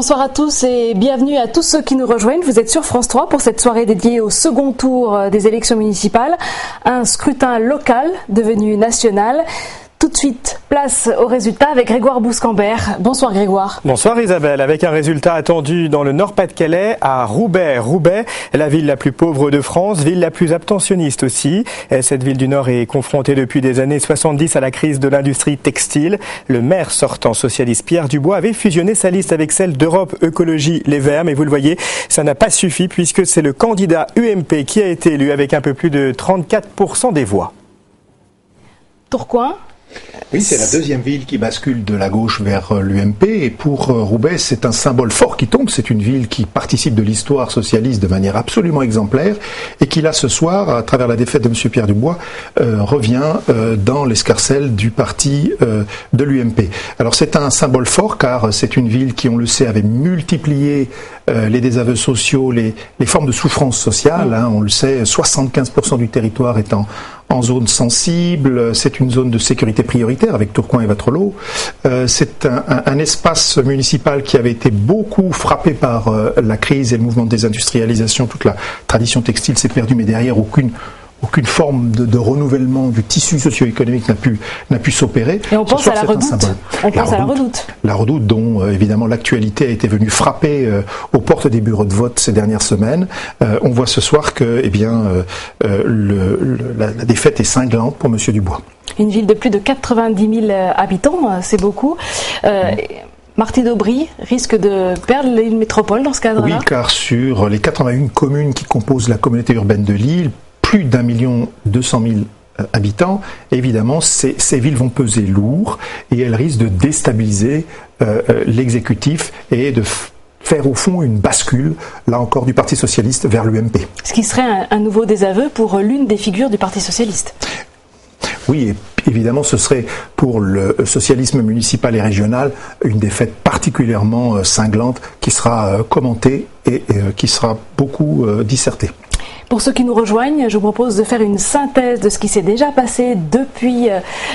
Bonsoir à tous et bienvenue à tous ceux qui nous rejoignent. Vous êtes sur France 3 pour cette soirée dédiée au second tour des élections municipales. Un scrutin local devenu national. Tout de suite, place aux résultats avec Grégoire Bouscambert. Bonsoir Grégoire. Bonsoir Isabelle, avec un résultat attendu dans le Nord-Pas-de-Calais à Roubaix. Roubaix, la ville la plus pauvre de France, ville la plus abstentionniste aussi. Cette ville du Nord est confrontée depuis des années 70 à la crise de l'industrie textile. Le maire sortant socialiste Pierre Dubois avait fusionné sa liste avec celle d'Europe Écologie Les Verts. Mais vous le voyez, ça n'a pas suffi puisque c'est le candidat UMP qui a été élu avec un peu plus de 34% des voix. Tourcoing. Oui, c'est la deuxième ville qui bascule de la gauche vers l'UMP et pour Roubaix, c'est un symbole fort qui tombe. C'est une ville qui participe de l'histoire socialiste de manière absolument exemplaire et qui là ce soir, à travers la défaite de M. Pierre Dubois, revient dans l'escarcelle du parti de l'UMP. Alors c'est un symbole fort car c'est une ville qui, on le sait, avait multiplié les désaveux sociaux, les formes de souffrance sociale. Hein, on le sait, 75% du territoire étant en zone sensible, c'est une zone de sécurité prioritaire avec Tourcoing et Wattrelos. C'est un espace municipal qui avait été beaucoup frappé par la crise et le mouvement de désindustrialisation. Toute la tradition textile s'est perdue, mais derrière aucune forme de renouvellement du tissu socio-économique n'a pu s'opérer. Et on pense à la Redoute. On pense à la Redoute. La Redoute dont évidemment l'actualité a été venue frapper aux portes des bureaux de vote ces dernières semaines. On voit ce soir que la défaite est cinglante pour M. Dubois. Une ville de plus de 90 000 habitants, c'est beaucoup. Martine Aubry risque de perdre l'île métropole dans ce cadre-là. Oui, car sur les 81 communes qui composent la communauté urbaine de Lille, plus d'1 200 000 habitants, évidemment, ces villes vont peser lourd et elles risquent de déstabiliser l'exécutif et de faire au fond une bascule, là encore, du Parti Socialiste vers l'UMP. Ce qui serait un nouveau désaveu pour l'une des figures du Parti Socialiste. Oui, et évidemment, ce serait pour le socialisme municipal et régional une défaite particulièrement cinglante qui sera commentée et qui sera beaucoup dissertée. Pour ceux qui nous rejoignent, je vous propose de faire une synthèse de ce qui s'est déjà passé depuis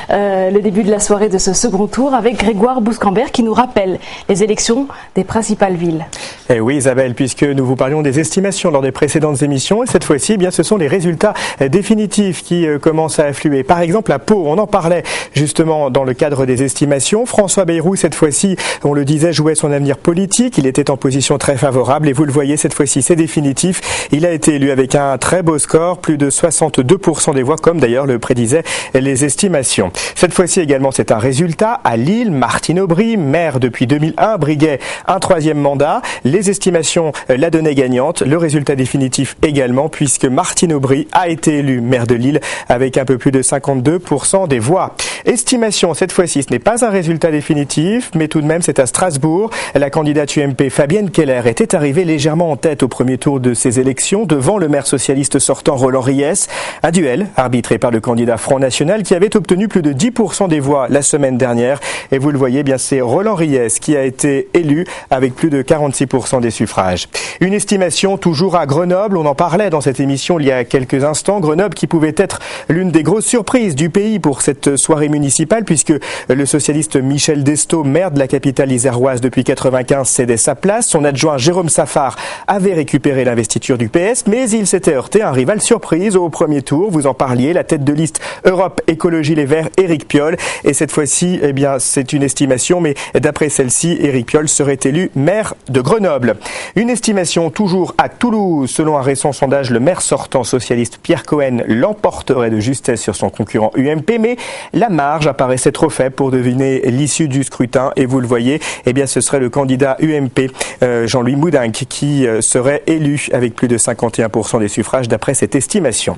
le début de la soirée de ce second tour avec Grégoire Bouscambert qui nous rappelle les élections des principales villes. Et oui Isabelle, puisque nous vous parlions des estimations lors des précédentes émissions et cette fois-ci, eh bien, ce sont les résultats définitifs qui commencent à affluer. Par exemple à Pau, on en parlait justement dans le cadre des estimations. François Bayrou, cette fois-ci, on le disait, jouait son avenir politique. Il était en position très favorable et vous le voyez, cette fois-ci, c'est définitif. Il a été élu avec un très beau score, plus de 62% des voix, comme d'ailleurs le prédisaient les estimations. Cette fois-ci également, c'est un résultat à Lille. Martine Aubry, maire depuis 2001, briguait un troisième mandat. Les estimations la donnaient gagnante. Le résultat définitif également, puisque Martine Aubry a été élue maire de Lille avec un peu plus de 52% des voix. Estimation, cette fois-ci, ce n'est pas un résultat définitif, mais tout de même, c'est à Strasbourg. La candidate UMP Fabienne Keller était arrivée légèrement en tête au premier tour de ces élections, devant le maire socialiste sortant Roland Ries. Un duel arbitré par le candidat Front National qui avait obtenu plus de 10% des voix la semaine dernière. Et vous le voyez, bien c'est Roland Ries qui a été élu avec plus de 46% des suffrages. Une estimation toujours à Grenoble. On en parlait dans cette émission il y a quelques instants. Grenoble qui pouvait être l'une des grosses surprises du pays pour cette soirée municipale puisque le socialiste Michel Destaut, maire de la capitale iséroise depuis 1995, cédait sa place. Son adjoint Jérôme Safar avait récupéré l'investiture du PS, mais il s'était heurté à un rival surprise au premier tour. Vous en parliez, la tête de liste Europe Écologie Les Verts, Éric Piolle. Et cette fois-ci, eh bien, c'est une estimation, mais d'après celle-ci, Éric Piolle serait élu maire de Grenoble. Une estimation toujours à Toulouse. Selon un récent sondage, le maire sortant socialiste Pierre Cohen l'emporterait de justesse sur son concurrent UMP, mais la marge apparaissait trop faible pour deviner l'issue du scrutin. Et vous le voyez, eh bien, ce serait le candidat UMP, Jean-Louis Moudinque, qui serait élu avec plus de 51% des suffrages d'après cette estimation.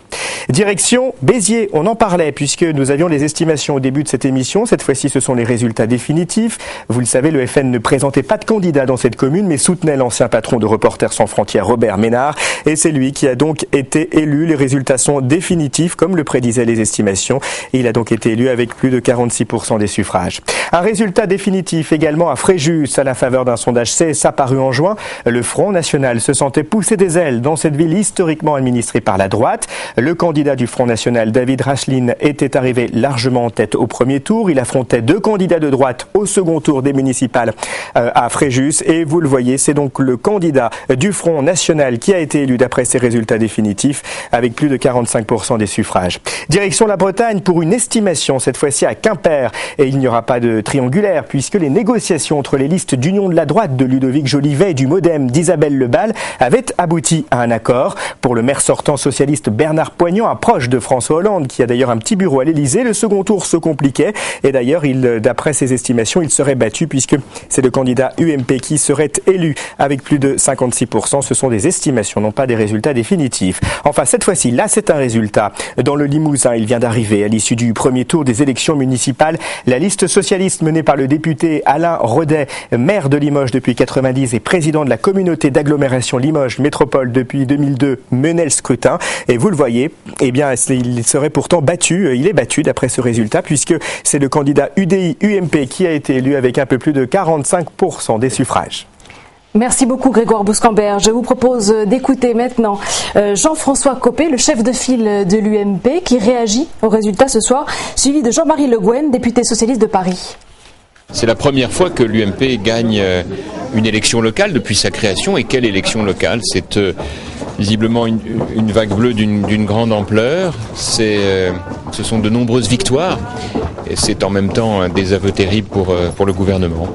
Direction Béziers, on en parlait puisque nous avions les estimations au début de cette émission. Cette fois-ci, ce sont les résultats définitifs. Vous le savez, le FN ne présentait pas de candidat dans cette commune, mais soutenait l'ancien patron de Reporters sans frontières, Robert Ménard. Et c'est lui qui a donc été élu. Les résultats sont définitifs, comme le prédisaient les estimations. Et il a donc été élu avec plus de 46% des suffrages. Un résultat définitif également à Fréjus, à la faveur d'un sondage CSA paru en juin. Le Front National se sentait pousser des ailes dans cette ville historiquement administrée par la droite. Le candidat candidat du Front National, David Racheline, était arrivé largement en tête au premier tour. Il affrontait 2 candidats de droite au second tour des municipales à Fréjus. Et vous le voyez, c'est donc le candidat du Front National qui a été élu d'après ses résultats définitifs avec plus de 45% des suffrages. Direction la Bretagne pour une estimation, cette fois-ci à Quimper. Et il n'y aura pas de triangulaire puisque les négociations entre les listes d'Union de la droite de Ludovic Jolivet et du Modem d'Isabelle Lebal avaient abouti à un accord. Pour le maire sortant socialiste Bernard Poignant, un proche de François Hollande, qui a d'ailleurs un petit bureau à l'Élysée, le second tour se compliquait. Et d'ailleurs, d'après ses estimations, il serait battu puisque c'est le candidat UMP qui serait élu avec plus de 56%. Ce sont des estimations, non pas des résultats définitifs. Enfin, cette fois-ci, là, c'est un résultat. Dans le Limousin, il vient d'arriver à l'issue du premier tour des élections municipales. La liste socialiste menée par le député Alain Rodet, maire de Limoges depuis 90 et président de la communauté d'agglomération Limoges Métropole depuis 2002, menait le scrutin. Et vous le voyez, eh bien, il serait pourtant battu. Il est battu d'après ce résultat puisque c'est le candidat UDI-UMP qui a été élu avec un peu plus de 45% des suffrages. Merci beaucoup Grégoire Bouscambert. Je vous propose d'écouter maintenant Jean-François Copé, le chef de file de l'UMP, qui réagit aux résultats ce soir, suivi de Jean-Marie Le Guen, député socialiste de Paris. C'est la première fois que l'UMP gagne une élection locale depuis sa création. Et quelle élection locale ? C'est visiblement une vague bleue d'une grande ampleur. Ce sont de nombreuses victoires. Et c'est en même temps un désaveu terrible pour le gouvernement.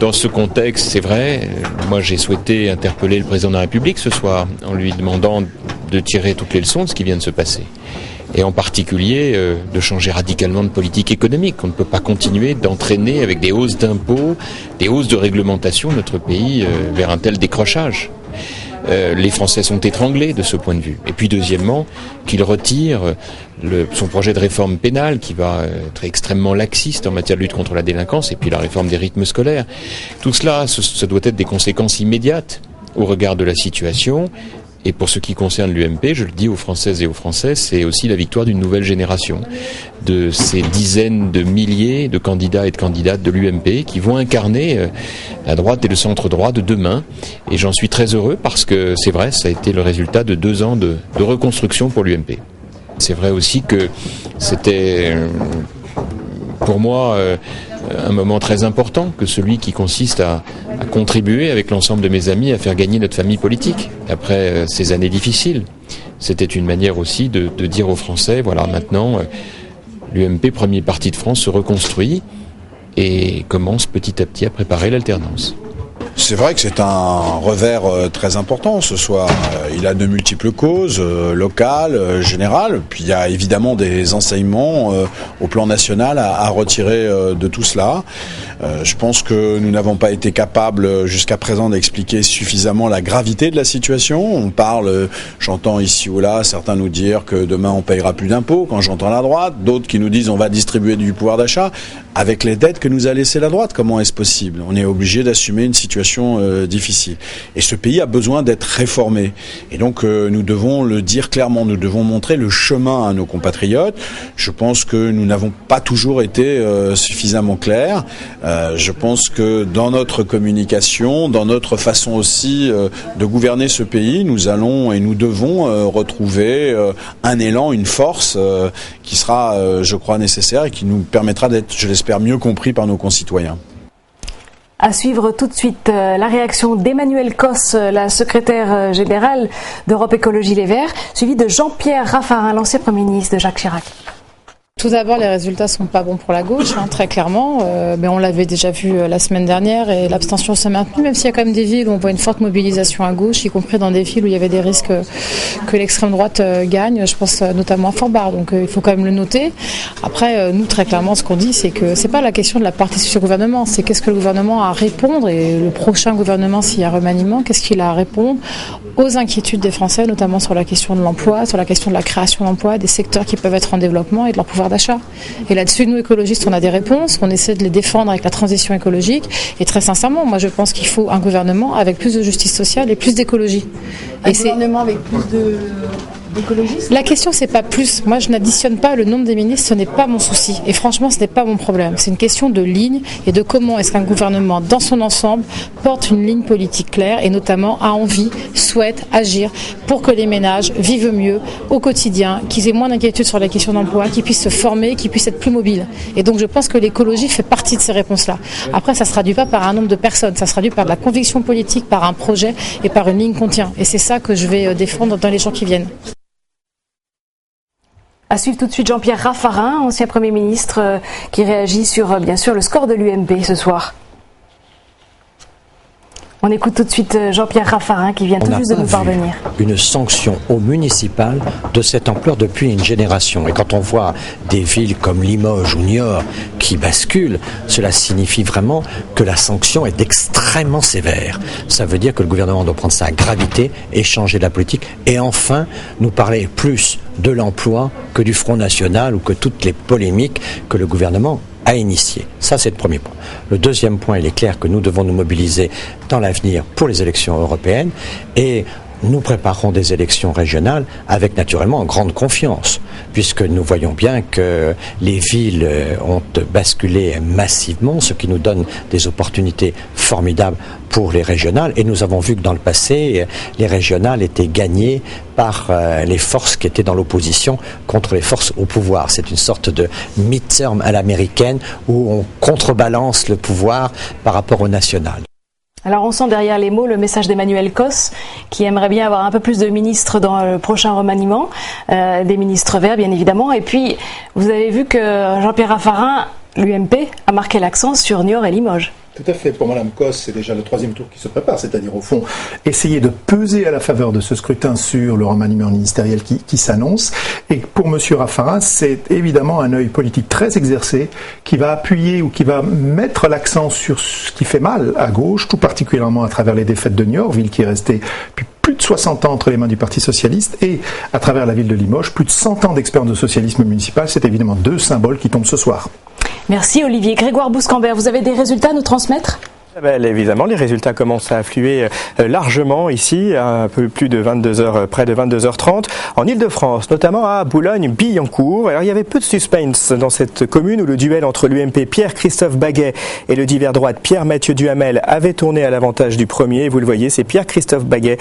Dans ce contexte, c'est vrai, moi j'ai souhaité interpeller le président de la République ce soir en lui demandant de tirer toutes les leçons de ce qui vient de se passer. Et en particulier de changer radicalement de politique économique. On ne peut pas continuer d'entraîner avec des hausses d'impôts, des hausses de réglementation notre pays vers un tel décrochage. Les Français sont étranglés de ce point de vue. Et puis deuxièmement, qu'il retire son projet de réforme pénale qui va être extrêmement laxiste en matière de lutte contre la délinquance et puis la réforme des rythmes scolaires. Tout cela, ce doit être des conséquences immédiates au regard de la situation. Et pour ce qui concerne l'UMP, je le dis aux Françaises et aux Français, c'est aussi la victoire d'une nouvelle génération, de ces dizaines de milliers de candidats et de candidates de l'UMP qui vont incarner la droite et le centre-droit de demain. Et j'en suis très heureux parce que c'est vrai, ça a été le résultat de 2 ans de reconstruction pour l'UMP. C'est vrai aussi que c'était pour moi un moment très important que celui qui consiste à contribuer avec l'ensemble de mes amis à faire gagner notre famille politique après ces années difficiles. C'était une manière aussi de dire aux Français, voilà, maintenant l'UMP, premier parti de France, se reconstruit et commence petit à petit à préparer l'alternance. C'est vrai que c'est un revers très important ce soir. Il a de multiples causes, locales, générales. Puis il y a évidemment des enseignements au plan national à retirer de tout cela. Je pense que nous n'avons pas été capables jusqu'à présent d'expliquer suffisamment la gravité de la situation. On parle, j'entends ici ou là, certains nous dire que demain on payera plus d'impôts, quand j'entends la droite, d'autres qui nous disent on va distribuer du pouvoir d'achat. Avec les dettes que nous a laissées la droite, comment est-ce possible ? On est obligé d'assumer une situation difficile. Et ce pays a besoin d'être réformé. Et donc nous devons le dire clairement, nous devons montrer le chemin à nos compatriotes. Je pense que nous n'avons pas toujours été suffisamment clairs. Je pense que dans notre communication, dans notre façon aussi de gouverner ce pays, nous allons et nous devons retrouver un élan, une force qui sera, je crois, nécessaire et qui nous permettra d'être, je l'espère, mieux compris par nos concitoyens. À suivre tout de suite la réaction d'Emmanuel Cos, la secrétaire générale d'Europe Écologie Les Verts, suivie de Jean-Pierre Raffarin, l'ancien Premier ministre de Jacques Chirac. Tout d'abord, les résultats sont pas bons pour la gauche, très clairement. Mais on l'avait déjà vu la semaine dernière et l'abstention s'est maintenue, même s'il y a quand même des villes où on voit une forte mobilisation à gauche, y compris dans des villes où il y avait des risques que l'extrême droite gagne. Je pense notamment à Fort-Barre, donc il faut quand même le noter. Après, nous, très clairement, ce qu'on dit, c'est que c'est pas la question de la participation au gouvernement, c'est qu'est-ce que le gouvernement a à répondre et le prochain gouvernement, s'il y a remaniement, qu'est-ce qu'il a à répondre aux inquiétudes des Français, notamment sur la question de l'emploi, sur la question de la création d'emplois, des secteurs qui peuvent être en développement et de leur pouvoir d'achat. Et là-dessus, nous, écologistes, on a des réponses, on essaie de les défendre avec la transition écologique. Et très sincèrement, moi, je pense qu'il faut un gouvernement avec plus de justice sociale et plus d'écologie. Un gouvernement avec plus La question, c'est pas plus. Moi, je n'additionne pas le nombre des ministres, ce n'est pas mon souci. Et franchement, ce n'est pas mon problème. C'est une question de ligne et de comment est-ce qu'un gouvernement, dans son ensemble, porte une ligne politique claire et notamment a envie, souhaite agir pour que les ménages vivent mieux au quotidien, qu'ils aient moins d'inquiétude sur la question d'emploi, qu'ils puissent se former, qu'ils puissent être plus mobiles. Et donc, je pense que l'écologie fait partie de ces réponses-là. Après, ça ne se traduit pas par un nombre de personnes, ça se traduit par de la conviction politique, par un projet et par une ligne qu'on tient. Et c'est ça que je vais défendre dans les jours qui viennent. À suivre tout de suite Jean-Pierre Raffarin, ancien Premier ministre, qui réagit sur, bien sûr, le score de l'UMP ce soir. On écoute tout de suite Jean-Pierre Raffarin qui vient tout juste de nous parvenir. Une sanction au municipal de cette ampleur depuis une génération. Et quand on voit des villes comme Limoges ou Niort qui basculent, cela signifie vraiment que la sanction est extrêmement sévère. Ça veut dire que le gouvernement doit prendre sa gravité et changer la politique. Et enfin, nous parler plus de l'emploi que du Front National ou que toutes les polémiques que le gouvernement à initier. Ça, c'est le premier point. Le deuxième point, il est clair que nous devons nous mobiliser dans l'avenir pour les élections européennes et nous préparons des élections régionales avec naturellement grande confiance, puisque nous voyons bien que les villes ont basculé massivement, ce qui nous donne des opportunités formidables pour les régionales. Et nous avons vu que dans le passé, les régionales étaient gagnées par les forces qui étaient dans l'opposition contre les forces au pouvoir. C'est une sorte de midterm à l'américaine où on contrebalance le pouvoir par rapport au national. Alors on sent derrière les mots le message d'Emmanuel Cos qui aimerait bien avoir un peu plus de ministres dans le prochain remaniement, des ministres verts bien évidemment. Et puis vous avez vu que Jean-Pierre Raffarin, l'UMP, a marqué l'accent sur Niort et Limoges. Tout à fait. Pour Mme Cos, c'est déjà le troisième tour qui se prépare, c'est-à-dire au fond essayer de peser à la faveur de ce scrutin sur le remaniement ministériel qui s'annonce. Et pour M. Raffarin, c'est évidemment un œil politique très exercé qui va appuyer ou qui va mettre l'accent sur ce qui fait mal à gauche, tout particulièrement à travers les défaites de Niort, ville qui est restée depuis plus de 60 ans entre les mains du Parti socialiste, et à travers la ville de Limoges, plus de 100 ans d'expérience de socialisme municipal. C'est évidemment deux symboles qui tombent ce soir. Merci Olivier. Grégoire Bouscambert, vous avez des résultats à nous transmettre ? Évidemment, les résultats commencent à affluer largement ici, à un peu plus de 22h, près de 22h30, en Ile-de-France, notamment à Boulogne-Billancourt. Alors, il y avait peu de suspense dans cette commune où le duel entre l'UMP Pierre-Christophe Baguet et le divers droite Pierre-Mathieu Duhamel avait tourné à l'avantage du premier. Vous le voyez, c'est Pierre-Christophe Baguet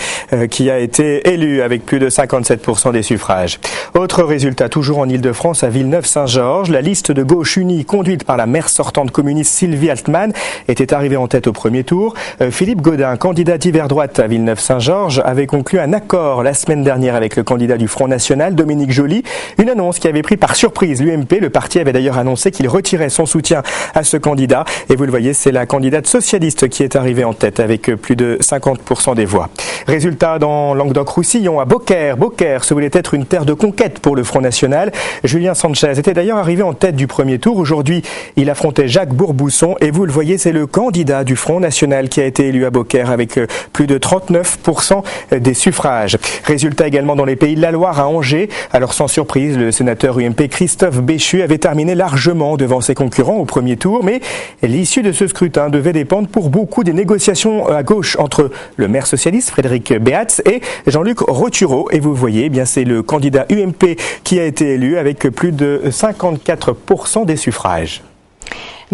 qui a été élu avec plus de 57% des suffrages. Autre résultat, toujours en Ile-de-France, à Villeneuve-Saint-Georges, la liste de gauche unie conduite par la maire sortante communiste Sylvie Altman était arrivée en tête au premier tour. Philippe Gaudin, candidat divers droite à Villeneuve-Saint-Georges, avait conclu un accord la semaine dernière avec le candidat du Front National, Dominique Joly. Une annonce qui avait pris par surprise l'UMP. Le parti avait d'ailleurs annoncé qu'il retirait son soutien à ce candidat. Et vous le voyez, c'est la candidate socialiste qui est arrivée en tête avec plus de 50% des voix. Résultat dans Languedoc-Roussillon, à Beaucaire. Beaucaire se voulait être une terre de conquête pour le Front National. Julien Sanchez était d'ailleurs arrivé en tête du premier tour. Aujourd'hui, il affrontait Jacques Bourbousson. Et vous le voyez, c'est le candidat du Front National qui a été élu à Beaucaire avec plus de 39% des suffrages. Résultat également dans les Pays de la Loire, à Angers. Alors sans surprise, le sénateur UMP Christophe Béchu avait terminé largement devant ses concurrents au premier tour, mais l'issue de ce scrutin devait dépendre pour beaucoup des négociations à gauche entre le maire socialiste Frédéric Beats et Jean-Luc Roturo. Et vous voyez, eh bien c'est le candidat UMP qui a été élu avec plus de 54% des suffrages.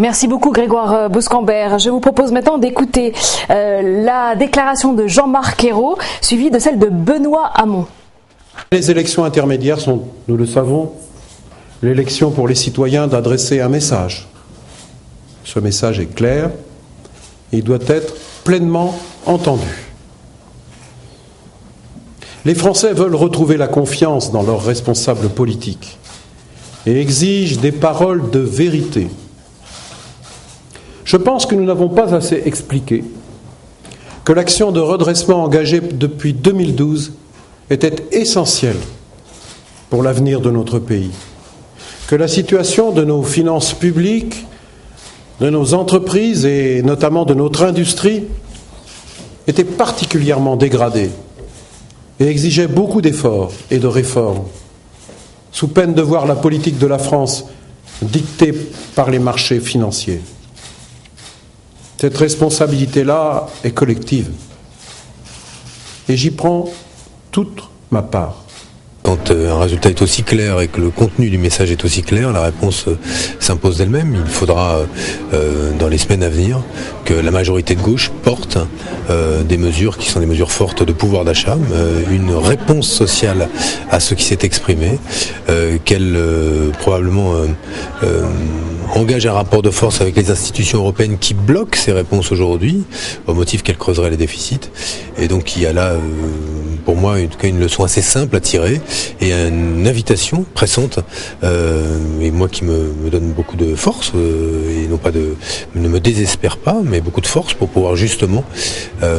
Merci beaucoup Grégoire Bouscambert. Je vous propose maintenant d'écouter la déclaration de Jean-Marc Ayrault, suivie de celle de Benoît Hamon. Les élections intermédiaires sont, nous le savons, l'élection pour les citoyens d'adresser un message. Ce message est clair et il doit être pleinement entendu. Les Français veulent retrouver la confiance dans leurs responsables politiques et exigent des paroles de vérité. Je pense que nous n'avons pas assez expliqué que l'action de redressement engagée depuis 2012 était essentielle pour l'avenir de notre pays, que la situation de nos finances publiques, de nos entreprises et notamment de notre industrie était particulièrement dégradée et exigeait beaucoup d'efforts et de réformes, sous peine de voir la politique de la France dictée par les marchés financiers. Cette responsabilité-là est collective et j'y prends toute ma part. quand un résultat est aussi clair et que le contenu du message est aussi clair, la réponse s'impose d'elle-même. Il faudra, dans les semaines à venir, que la majorité de gauche porte des mesures qui sont des mesures fortes de pouvoir d'achat, une réponse sociale à ce qui s'est exprimé, qu'elle probablement engage un rapport de force avec les institutions européennes qui bloquent ces réponses aujourd'hui, au motif qu'elles creuseraient les déficits. Et donc il y a là, pour moi, en tout cas, une leçon assez simple à tirer et une invitation pressante, et moi qui me donne beaucoup de force, et non pas ne me désespère pas, mais beaucoup de force pour pouvoir justement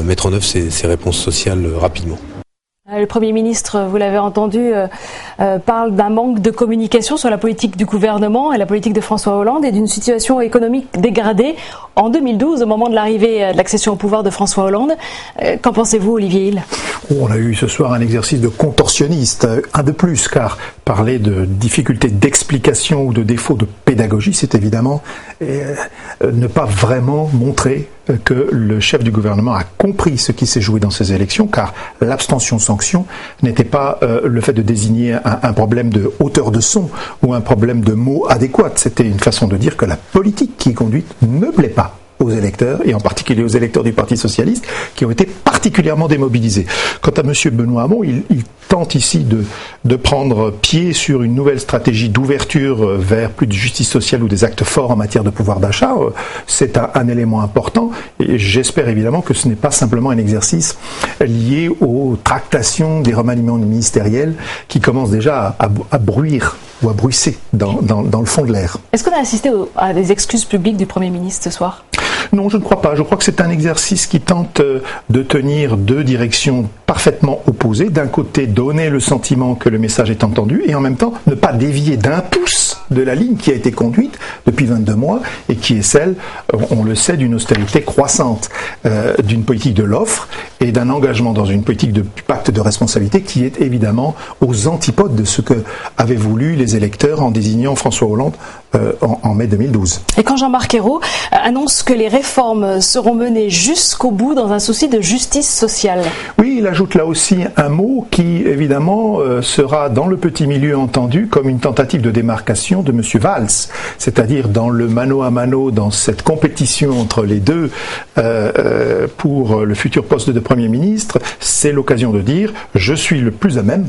mettre en œuvre ces réponses sociales rapidement. Le Premier ministre, vous l'avez entendu, parle d'un manque de communication sur la politique du gouvernement et la politique de François Hollande et d'une situation économique dégradée en 2012, au moment de l'arrivée de l'accession au pouvoir de François Hollande. Qu'en pensez-vous, Olivier Hill ? On a eu ce soir un exercice de contorsionniste, un de plus, car parler de difficultés d'explication ou de défaut de pédagogie, c'est évidemment ne pas vraiment montrer que le chef du gouvernement a compris ce qui s'est joué dans ces élections, car l'abstention-sanction n'était pas le fait de désigner un problème de hauteur de son ou un problème de mots adéquats. C'était une façon de dire que la politique qui est conduite ne plaît pas aux électeurs, et en particulier aux électeurs du Parti Socialiste, qui ont été particulièrement démobilisés. Quant à M. Benoît Hamon, il tente ici de prendre pied sur une nouvelle stratégie d'ouverture vers plus de justice sociale ou des actes forts en matière de pouvoir d'achat. C'est un élément important, et j'espère évidemment que ce n'est pas simplement un exercice lié aux tractations des remaniements ministériels qui commencent déjà à bruire ou à bruisser dans le fond de l'air. Est-ce qu'on a assisté à des excuses publiques du Premier ministre ce soir ? Non, je ne crois pas. Je crois que c'est un exercice qui tente de tenir deux directions parfaitement opposées. D'un côté, donner le sentiment que le message est entendu, et en même temps, ne pas dévier d'un pouce de la ligne qui a été conduite depuis 22 mois et qui est celle, on le sait, d'une austérité croissante, d'une politique de l'offre et d'un engagement dans une politique de pacte de responsabilité qui est évidemment aux antipodes de ce que avaient voulu les électeurs en désignant François Hollande en mai 2012. Et quand Jean-Marc Ayrault annonce que les réformes seront menées jusqu'au bout dans un souci de justice sociale. Oui, il ajoute là aussi un mot qui, évidemment, sera dans le petit milieu entendu comme une tentative de démarcation de M. Valls, c'est-à-dire dans le mano à mano, dans cette compétition entre les deux pour le futur poste de Premier ministre, c'est l'occasion de dire « je suis le plus à même »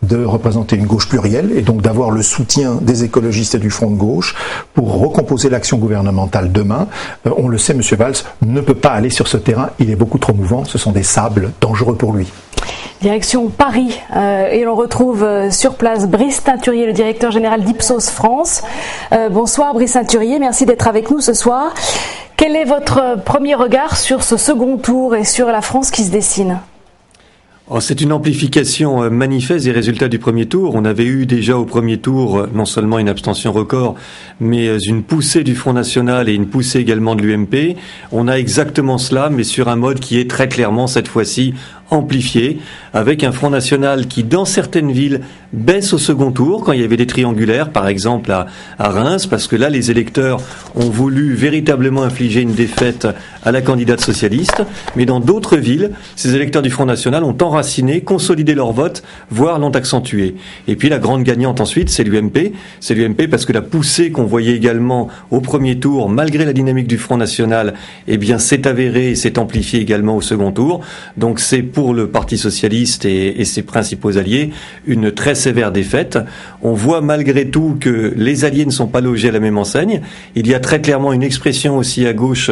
de représenter une gauche plurielle et donc d'avoir le soutien des écologistes et du front de gauche pour recomposer l'action gouvernementale demain. On le sait, M. Valls ne peut pas aller sur ce terrain, il est beaucoup trop mouvant, ce sont des sables dangereux pour lui. Direction Paris, et l'on retrouve sur place Brice Teinturier, le directeur général d'Ipsos France. Bonsoir Brice Teinturier, merci d'être avec nous ce soir. Quel est votre premier regard sur ce second tour et sur la France qui se dessine ? C'est une amplification manifeste des résultats du premier tour. On avait eu déjà au premier tour non seulement une abstention record, mais une poussée du Front National et une poussée également de l'UMP. On a exactement cela, mais sur un mode qui est très clairement cette fois-ci amplifié, avec un Front National qui, dans certaines villes, baisse au second tour, quand il y avait des triangulaires, par exemple à Reims, parce que là, les électeurs ont voulu véritablement infliger une défaite à la candidate socialiste, mais dans d'autres villes, ces électeurs du Front National ont enraciné, consolidé leur vote, voire l'ont accentué. Et puis la grande gagnante ensuite, c'est l'UMP. C'est l'UMP parce que la poussée qu'on voyait également au premier tour, malgré la dynamique du Front National, eh bien, s'est avérée et s'est amplifiée également au second tour. Donc c'est pour le Parti Socialiste et ses principaux alliés une très sévère défaite. On voit malgré tout que les alliés ne sont pas logés à la même enseigne. Il y a très clairement une expression aussi à gauche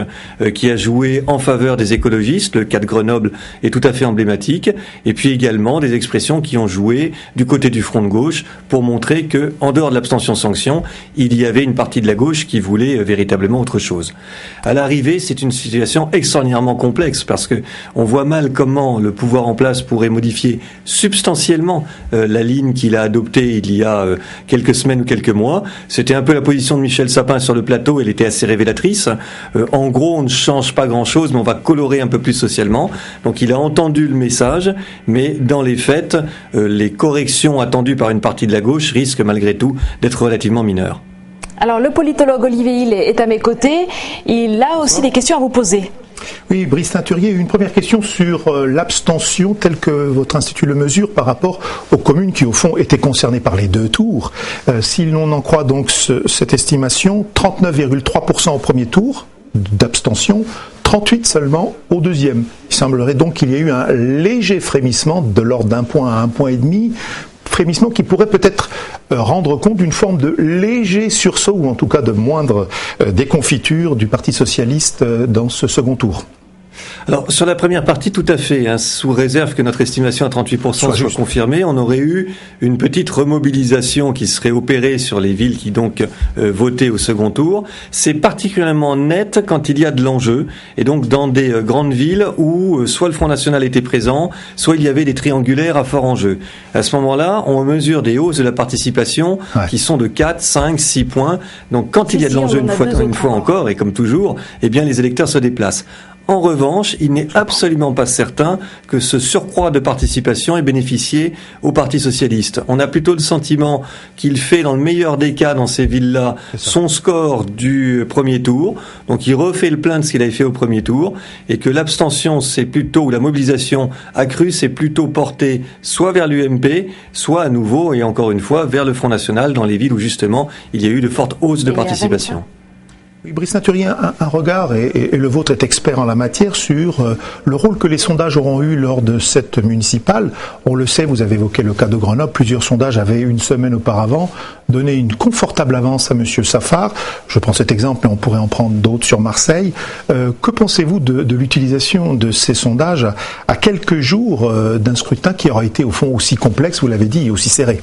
qui a joué en faveur des écologistes. Le cas de Grenoble est tout à fait emblématique. Et puis également des expressions qui ont joué du côté du front de gauche pour montrer que, en dehors de l'abstention-sanction, il y avait une partie de la gauche qui voulait véritablement autre chose. À l'arrivée, c'est une situation extraordinairement complexe parce que on voit mal comment le pouvoir en place pourrait modifier substantiellement la ligne qu'il a adoptée il y a quelques semaines ou quelques mois. C'était un peu la position de Michel Sapin sur le plateau, elle était assez révélatrice. En gros, on ne change pas grand-chose, mais on va colorer un peu plus socialement. Donc il a entendu le message, mais dans les faits, les corrections attendues par une partie de la gauche risquent malgré tout d'être relativement mineures. Alors le politologue Olivier Hill est à mes côtés, il a aussi des questions à vous poser. Oui, Brice Teinturier, une première question sur l'abstention telle que votre institut le mesure par rapport aux communes qui, au fond, étaient concernées par les deux tours. Si l'on en croit donc cette estimation, 39,3% au premier tour d'abstention, 38 seulement au deuxième. Il semblerait donc qu'il y ait eu un léger frémissement de l'ordre d'1 point à 1,5 point, frémissement qui pourrait peut-être rendre compte d'une forme de léger sursaut ou en tout cas de moindre déconfiture du Parti socialiste dans ce second tour. Alors, sur la première partie, tout à fait, hein, sous réserve que notre estimation à 38% soit confirmée, on aurait eu une petite remobilisation qui serait opérée sur les villes qui donc votaient au second tour. C'est particulièrement net quand il y a de l'enjeu, et donc dans des grandes villes où soit le Front National était présent, soit il y avait des triangulaires à fort enjeu. À ce moment-là, on mesure des hausses de la participation qui sont de 4, 5, 6 points. Donc quand il y a de l'enjeu une fois encore, et comme toujours, eh bien les électeurs se déplacent. En revanche, il n'est absolument pas certain que ce surcroît de participation ait bénéficié au Parti socialiste. On a plutôt le sentiment qu'il fait, dans le meilleur des cas, dans ces villes-là, son score du premier tour. Donc il refait le plein de ce qu'il avait fait au premier tour, et que l'abstention, c'est plutôt, ou la mobilisation accrue, c'est plutôt porté soit vers l'UMP, soit à nouveau, et encore une fois, vers le Front National, dans les villes où justement il y a eu de fortes hausses de participation. Oui, Brice Teinturier, un regard, et le vôtre est expert en la matière, sur le rôle que les sondages auront eu lors de cette municipale. On le sait, vous avez évoqué le cas de Grenoble, plusieurs sondages avaient une semaine auparavant donné une confortable avance à M. Safar. Je prends cet exemple, mais on pourrait en prendre d'autres sur Marseille. Que pensez-vous de l'utilisation de ces sondages à quelques jours d'un scrutin qui aura été au fond aussi complexe, vous l'avez dit, et aussi serré ?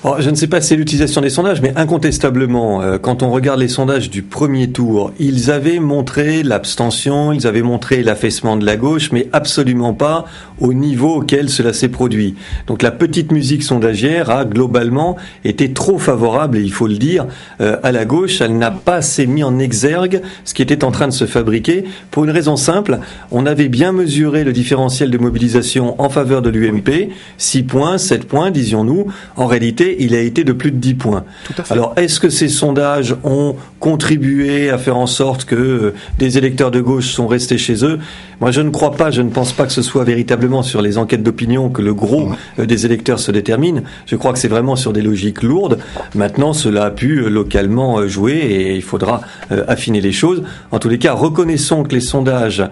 Alors, je ne sais pas si c'est l'utilisation des sondages, mais incontestablement, quand on regarde les sondages du premier tour, ils avaient montré l'abstention, ils avaient montré l'affaissement de la gauche, mais absolument pas au niveau auquel cela s'est produit. Donc la petite musique sondagière a globalement été trop favorable, et il faut le dire, à la gauche. Elle n'a pas assez mis en exergue ce qui était en train de se fabriquer, pour une raison simple. On avait bien mesuré le différentiel de mobilisation en faveur de l'UMP, 6 points, 7 points, disions-nous. En réalité, il a été de plus de 10 points. Alors, est-ce que ces sondages ont contribué à faire en sorte que des électeurs de gauche sont restés chez eux? Moi, je ne crois pas, je ne pense pas que ce soit véritablement sur les enquêtes d'opinion que le gros des électeurs se détermine. Je crois que c'est vraiment sur des logiques lourdes. Maintenant, cela a pu localement jouer, et il faudra affiner les choses. En tous les cas, reconnaissons que les sondages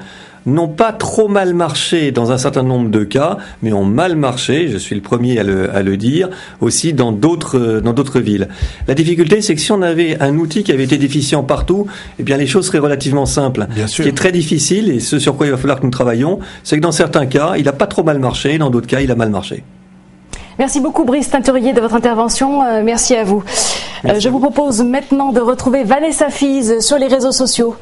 n'ont pas trop mal marché dans un certain nombre de cas, mais ont mal marché, je suis le premier à le dire, aussi dans d'autres villes. La difficulté, c'est que si on avait un outil qui avait été déficient partout, eh bien les choses seraient relativement simples. Ce qui est très difficile, et ce sur quoi il va falloir que nous travaillons, c'est que dans certains cas, il n'a pas trop mal marché, dans d'autres cas, il a mal marché. Merci beaucoup Brice Teinturier de votre intervention, merci à vous. Je vous propose maintenant de retrouver Vanessa Fize sur les réseaux sociaux.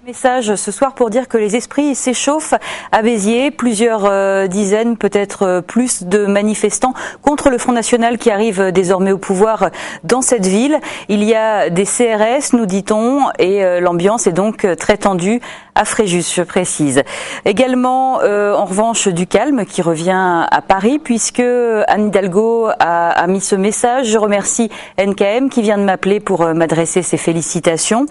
Message ce soir pour dire que les esprits s'échauffent à Béziers, plusieurs dizaines, peut-être plus de manifestants contre le Front National qui arrive désormais au pouvoir dans cette ville. Il y a des CRS, nous dit-on, et l'ambiance est donc très tendue à Fréjus, je précise. Également, en revanche, du calme qui revient à Paris, puisque Anne Hidalgo a mis ce message. Je remercie NKM qui vient de m'appeler pour m'adresser ses félicitations.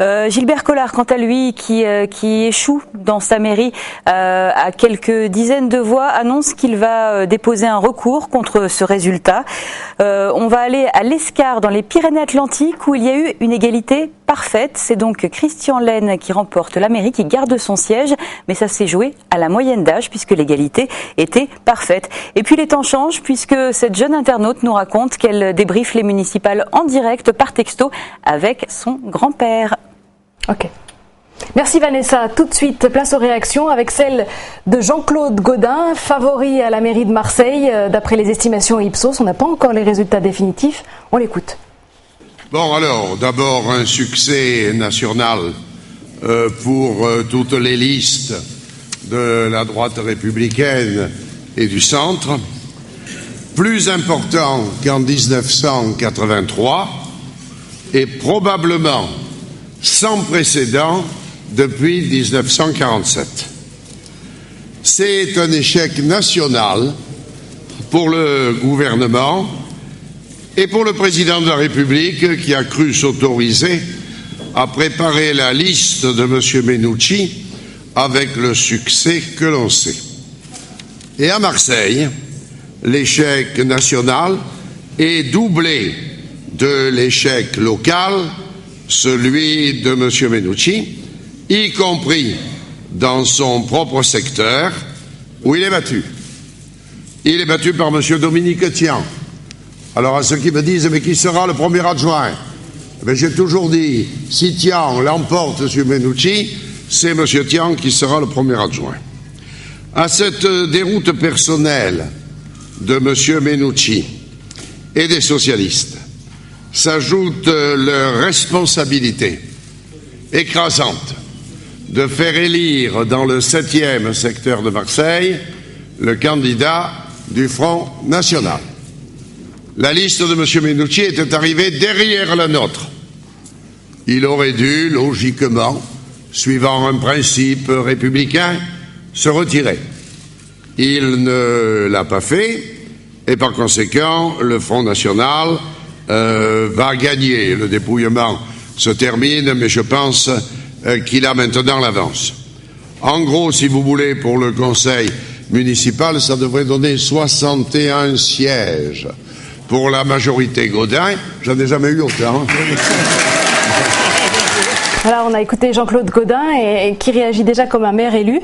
Gilbert Collard, quant à lui, qui échoue dans sa mairie à quelques dizaines de voix, annonce qu'il va déposer un recours contre ce résultat. On va aller à l'Escar, dans les Pyrénées-Atlantiques, où il y a eu une égalité parfaite. C'est donc Christian Laine qui remporte la mairie, qui garde son siège, mais ça s'est joué à la moyenne d'âge puisque l'égalité était parfaite. Et puis les temps changent puisque cette jeune internaute nous raconte qu'elle débriefe les municipales en direct par texto avec son grand-père. Ok. Merci Vanessa. Tout de suite, place aux réactions avec celle de Jean-Claude Gaudin, favori à la mairie de Marseille. D'après les estimations Ipsos, on n'a pas encore les résultats définitifs. On l'écoute. Bon, alors, d'abord un succès national pour toutes les listes de la droite républicaine et du centre, plus important qu'en 1983 et probablement sans précédent depuis 1947. C'est un échec national pour le gouvernement et pour le président de la République qui a cru s'autoriser a préparé la liste de M. Menucci avec le succès que l'on sait. Et à Marseille, l'échec national est doublé de l'échec local, celui de M. Menucci, y compris dans son propre secteur, où il est battu. Il est battu par M. Dominique Tian. Alors à ceux qui me disent, mais qui sera le premier adjoint? J'ai toujours dit, si Tian l'emporte sur Menucci, c'est M. Tian qui sera le premier adjoint. À cette déroute personnelle de M. Menucci et des socialistes s'ajoute leur responsabilité écrasante de faire élire dans le 7e secteur de Marseille le candidat du Front National. La liste de M. Menucci était arrivée derrière la nôtre. Il aurait dû, logiquement, suivant un principe républicain, se retirer. Il ne l'a pas fait, et par conséquent, le Front National va gagner. Le dépouillement se termine, mais je pense qu'il a maintenant l'avance. En gros, si vous voulez, pour le conseil municipal, ça devrait donner 61 sièges. Pour la majorité Gaudin, j'en ai jamais eu autant. Voilà, on a écouté Jean-Claude Gaudin et qui réagit déjà comme un maire élu.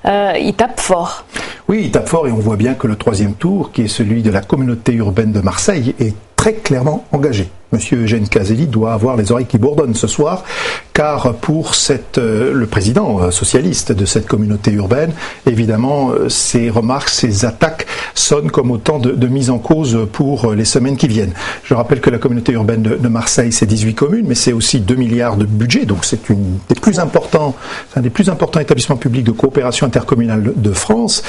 Il tape fort. Oui, il tape fort et on voit bien que le 3e tour, qui est celui de la communauté urbaine de Marseille, est très clairement engagé. Monsieur Eugène Caselli doit avoir les oreilles qui bourdonnent ce soir, car pour le président socialiste de cette communauté urbaine, évidemment, ses remarques, ses attaques sonnent comme autant de mises en cause pour les semaines qui viennent. Je rappelle que la communauté urbaine de Marseille, c'est 18 communes, mais c'est aussi 2 milliards de budget, donc c'est un des plus importants établissements publics de coopération intercommunale de France,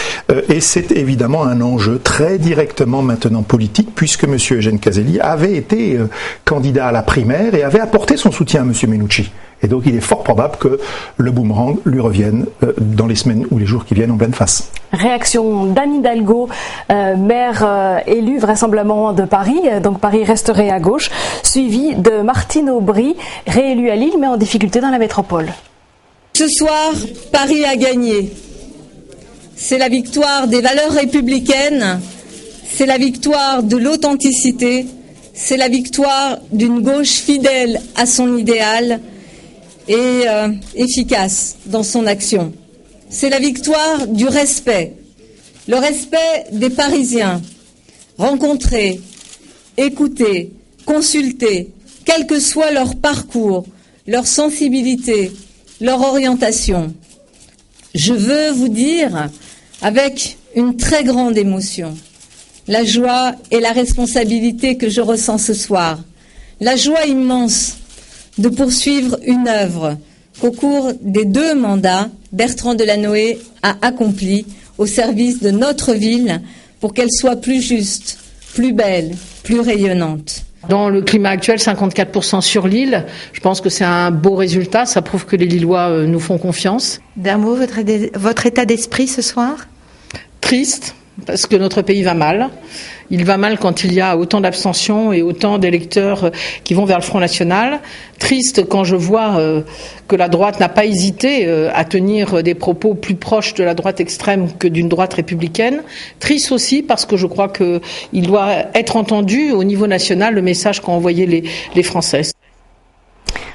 et c'est évidemment un enjeu très directement maintenant politique, puisque monsieur Eugène Caselli avait été candidat à la primaire et avait apporté son soutien à M. Menucci. Et donc il est fort probable que le boomerang lui revienne dans les semaines ou les jours qui viennent en pleine face. Réaction d'Anne Hidalgo, maire élu vraisemblablement de Paris, donc Paris resterait à gauche, suivi de Martine Aubry, réélue à Lille mais en difficulté dans la métropole. Ce soir, Paris a gagné. C'est la victoire des valeurs républicaines, c'est la victoire de l'authenticité, c'est la victoire d'une gauche fidèle à son idéal et efficace dans son action. C'est la victoire du respect, le respect des Parisiens, rencontrés, écoutés, consultés, quel que soit leur parcours, leur sensibilité, leur orientation. Je veux vous dire, avec une très grande émotion, la joie et la responsabilité que je ressens ce soir, la joie immense de poursuivre une œuvre qu'au cours des 2 mandats, Bertrand Delanoë a accomplie au service de notre ville pour qu'elle soit plus juste, plus belle, plus rayonnante. Dans le climat actuel, 54% sur Lille, je pense que c'est un beau résultat, ça prouve que les Lillois nous font confiance. D'un mot, votre état d'esprit ce soir ? Triste, parce que notre pays va mal. Il va mal quand il y a autant d'abstention et autant d'électeurs qui vont vers le Front National. Triste quand je vois que la droite n'a pas hésité à tenir des propos plus proches de la droite extrême que d'une droite républicaine. Triste aussi parce que je crois qu'il doit être entendu au niveau national le message qu'ont envoyé les Français.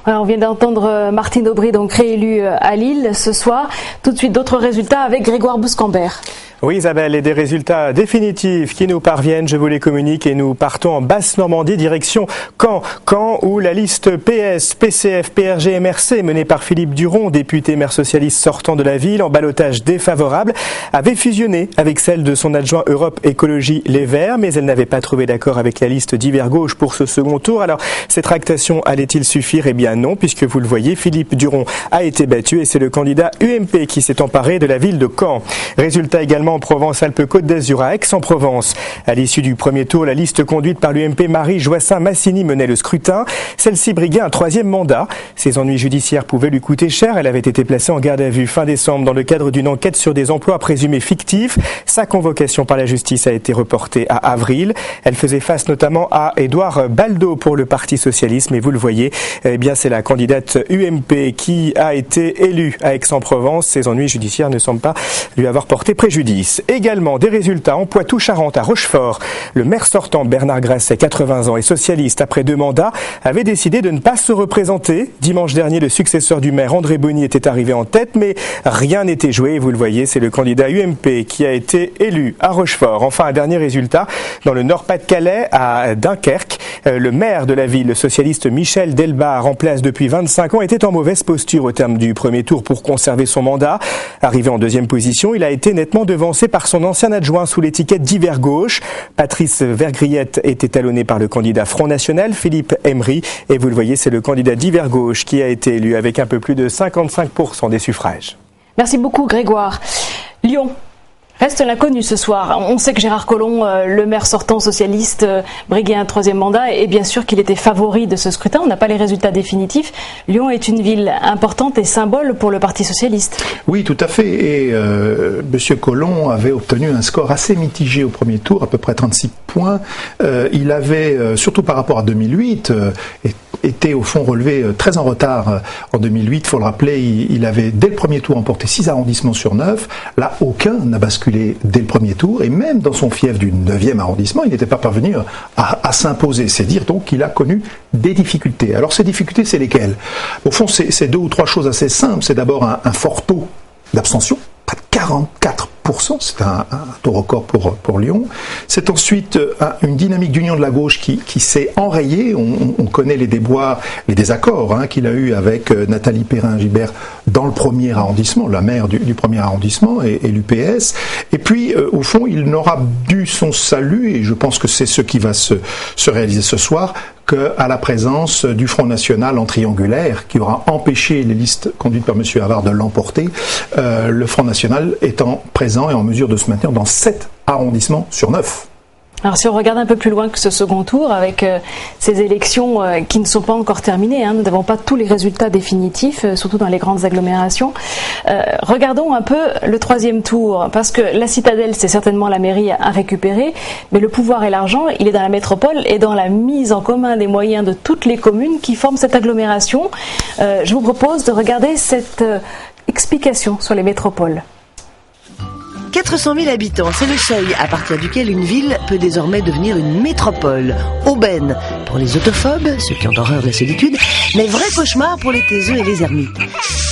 Alors, on vient d'entendre Martine Aubry, donc réélue à Lille ce soir. Tout de suite, d'autres résultats avec Grégoire Bouscambert. Oui Isabelle, et des résultats définitifs qui nous parviennent, je vous les communique, et nous partons en Basse-Normandie, direction Caen où la liste PS, PCF, PRG, MRC menée par Philippe Duron, député maire socialiste sortant de la ville, en ballottage défavorable, avait fusionné avec celle de son adjoint Europe Écologie Les Verts, mais elle n'avait pas trouvé d'accord avec la liste d'Hiver Gauche pour ce second tour. Alors, cette tractation allait-il suffire? Eh bien non, puisque vous le voyez, Philippe Duron a été battu et c'est le candidat UMP qui s'est emparé de la ville de Caen. Résultat également notamment en Provence-Alpes-Côte d'Azur, à Aix-en-Provence. À l'issue du premier tour, la liste conduite par l'UMP Marie Joissin-Massini menait le scrutin. Celle-ci briguait un 3e mandat. Ses ennuis judiciaires pouvaient lui coûter cher. Elle avait été placée en garde à vue fin décembre dans le cadre d'une enquête sur des emplois présumés fictifs. Sa convocation par la justice a été reportée à avril. Elle faisait face notamment à Édouard Baldo pour le Parti socialiste. Mais vous le voyez, eh bien, c'est la candidate UMP qui a été élue à Aix-en-Provence. Ses ennuis judiciaires ne semblent pas lui avoir porté préjudice. Également, des résultats en Poitou-Charentes, à Rochefort. Le maire sortant Bernard Grasset, 80 ans et socialiste après 2 mandats, avait décidé de ne pas se représenter. Dimanche dernier, le successeur du maire, André Bonny, était arrivé en tête, mais rien n'était joué. Vous le voyez, c'est le candidat UMP qui a été élu à Rochefort. Enfin, un dernier résultat dans le Nord-Pas-de-Calais, à Dunkerque. Le maire de la ville, le socialiste Michel Delbar, en place depuis 25 ans, était en mauvaise posture au terme du premier tour pour conserver son mandat. Arrivé en 2e position, il a été nettement devancé par son ancien adjoint sous l'étiquette d'hiver gauche. Patrice Vergriette était talonné par le candidat Front National, Philippe Emery. Et vous le voyez, c'est le candidat d'hiver gauche qui a été élu avec un peu plus de 55% des suffrages. Merci beaucoup Grégoire. Lyon reste l'inconnu ce soir. On sait que Gérard Collomb, le maire sortant socialiste, briguait un 3e mandat et bien sûr qu'il était favori de ce scrutin. On n'a pas les résultats définitifs. Lyon est une ville importante et symbole pour le Parti socialiste. Oui, tout à fait. Et M. Collomb avait obtenu un score assez mitigé au premier tour, à peu près 36 points. Il avait, surtout par rapport à 2008, était au fond relevé très en retard en 2008. Il faut le rappeler, il avait dès le premier tour emporté 6 arrondissements sur 9. Là, aucun n'a basculé dès le premier tour, et même dans son fief du 9e arrondissement, il n'était pas parvenu à s'imposer. C'est dire donc qu'il a connu des difficultés. Alors ces difficultés, c'est lesquelles? Au fond, c'est 2 ou 3 choses assez simples. C'est d'abord un fort taux d'abstention, près de 44%, c'est un taux record pour Lyon. C'est ensuite une dynamique d'union de la gauche qui s'est enrayée. On connaît les déboires, les désaccords qu'il a eu avec Nathalie Perrin-Gibert dans le 1er arrondissement, la maire du 1er arrondissement et l'UPS. Et puis, au fond, il n'aura dû son salut, et je pense que c'est ce qui va se réaliser ce soir, qu'à la présence du Front National en triangulaire, qui aura empêché les listes conduites par M. Havard de l'emporter, le Front National étant présent et en mesure de se maintenir dans 7 arrondissements sur 9. Alors si on regarde un peu plus loin que ce second tour, avec ces élections qui ne sont pas encore terminées, nous n'avons pas tous les résultats définitifs, surtout dans les grandes agglomérations. Regardons un peu le 3e tour, parce que la citadelle, c'est certainement la mairie à récupérer, mais le pouvoir et l'argent, il est dans la métropole et dans la mise en commun des moyens de toutes les communes qui forment cette agglomération. Je vous propose de regarder cette explication sur les métropoles. 400 000 habitants, c'est le seuil à partir duquel une ville peut désormais devenir une métropole. Aubaine pour les autophobes, ceux qui ont horreur de la solitude, mais vrai cauchemar pour les taiseux et les ermites.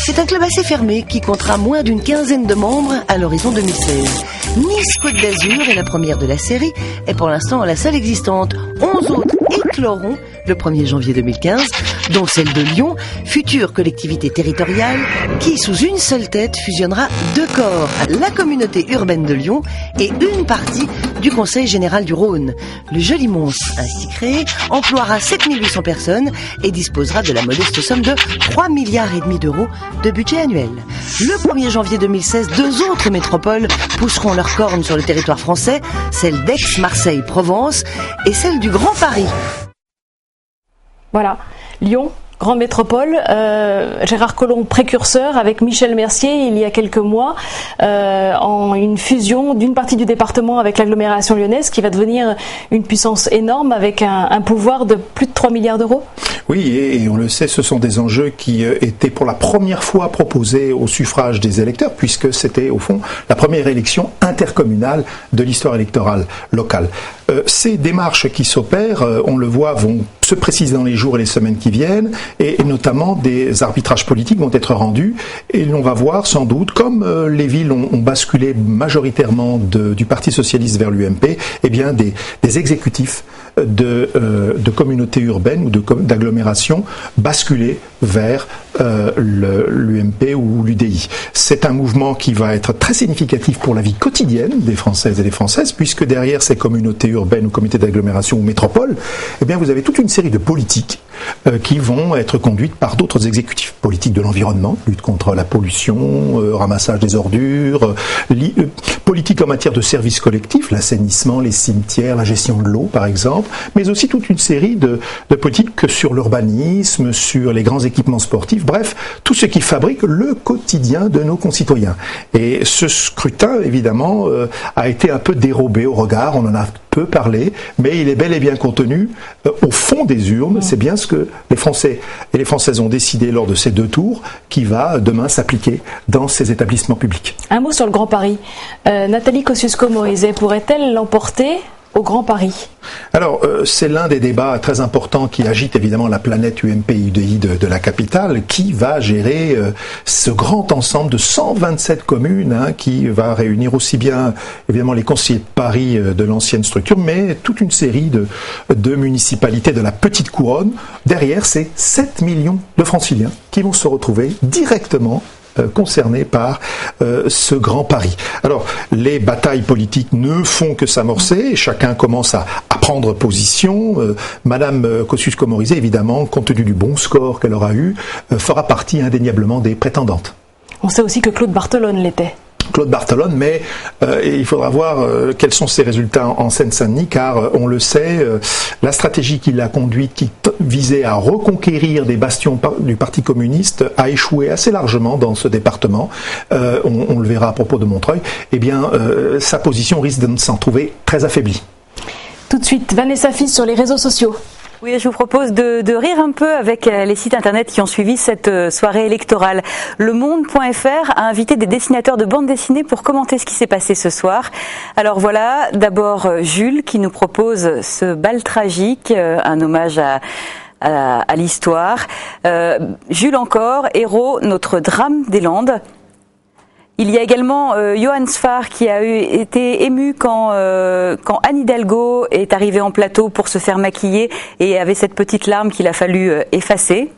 C'est un club assez fermé qui comptera moins d'une quinzaine de membres à l'horizon 2016. Nice Côte d'Azur est la première de la série et pour l'instant la seule existante. 11 autres écloront le 1er janvier 2015, dont celle de Lyon, future collectivité territoriale qui, sous une seule tête, fusionnera 2 corps, la communauté urbaine de Lyon et une partie du Conseil général du Rhône. Le joli monstre, ainsi créé, emploiera 7800 personnes et disposera de la modeste somme de 3,5 milliards d'euros de budget annuel. Le 1er janvier 2016, 2 autres métropoles pousseront leurs cornes sur le territoire français, celle d'Aix, Marseille, Provence et celle du Grand Paris. Voilà, Lyon, grande métropole, Gérard Collomb précurseur avec Michel Mercier il y a quelques mois en une fusion d'une partie du département avec l'agglomération lyonnaise qui va devenir une puissance énorme avec un pouvoir de plus de 3 milliards d'euros. Oui, et on le sait, ce sont des enjeux qui étaient pour la première fois proposés au suffrage des électeurs, puisque c'était au fond la première élection intercommunale de l'histoire électorale locale. Ces démarches qui s'opèrent, on le voit, vont se préciser dans les jours et les semaines qui viennent, et notamment des arbitrages politiques vont être rendus, et l'on va voir sans doute, comme les villes ont basculé majoritairement du Parti socialiste vers l'UMP, eh bien des exécutifs de communautés urbaines ou d'agglomérations basculer vers l'UMP ou l'UDI. C'est un mouvement qui va être très significatif pour la vie quotidienne des Françaises et des Françaises, puisque derrière ces communautés urbaines ou comités d'agglomération ou métropoles, eh bien vous avez toute une série de politiques qui vont être conduites par d'autres exécutifs. Politique de l'environnement, lutte contre la pollution, ramassage des ordures, politique en matière de services collectifs, l'assainissement, les cimetières, la gestion de l'eau par exemple, mais aussi toute une série de politiques sur l'urbanisme, sur les grands équipements sportifs, bref, tout ce qui fabrique le quotidien de nos concitoyens. Et ce scrutin, évidemment, a été un peu dérobé au regard, on en a peu parlé, mais il est bel et bien contenu au fond des urnes. C'est bien ce que les Français et les Françaises ont décidé lors de ces 2 tours qui va demain s'appliquer dans ces établissements publics. Un mot sur le Grand Paris. Nathalie Kosciusko-Morizet pourrait-elle l'emporter au Grand Paris? Alors, c'est l'un des débats très importants qui agite évidemment la planète UMP-UDI de la capitale. Qui va gérer ce grand ensemble de 127 communes qui va réunir aussi bien évidemment les conseillers de Paris de l'ancienne structure, mais toute une série de municipalités de la petite couronne. Derrière, c'est 7 millions de franciliens qui vont se retrouver directement concernés par ce grand Paris. Alors, les batailles politiques ne font que s'amorcer, chacun commence à prendre position. Madame Kosciusko-Morizet, évidemment, compte tenu du bon score qu'elle aura eu, fera partie indéniablement des prétendantes. On sait aussi que Claude Barthelone l'était. Claude Barthelone, mais il faudra voir quels sont ses résultats en Seine-Saint-Denis, car on le sait, la stratégie qu'il a conduite, qui visait à reconquérir des bastions du Parti communiste, a échoué assez largement dans ce département. On le verra à propos de Montreuil. Eh bien, sa position risque de s'en trouver très affaiblie. Tout de suite, Vanessa Fils sur les réseaux sociaux. Oui, je vous propose de rire un peu avec les sites internet qui ont suivi cette soirée électorale. Le Monde.fr a invité des dessinateurs de bande dessinée pour commenter ce qui s'est passé ce soir. Alors voilà, d'abord Jules qui nous propose ce bal tragique, un hommage à l'histoire. Jules encore, héros, notre drame des Landes. Il y a également Johan Sfar qui a été ému quand Anne Hidalgo est arrivée en plateau pour se faire maquiller et avait cette petite larme qu'il a fallu effacer.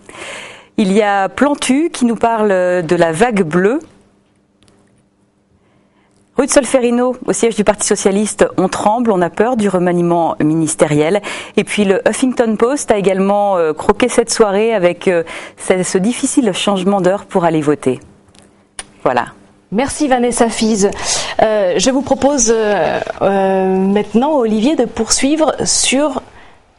Il y a Plantu qui nous parle de la vague bleue. Ruth Solferino, au siège du Parti Socialiste, on tremble, on a peur du remaniement ministériel. Et puis le Huffington Post a également croqué cette soirée avec ce difficile changement d'heure pour aller voter. Voilà. Merci Vanessa Fils. Je vous propose maintenant, Olivier, de poursuivre sur,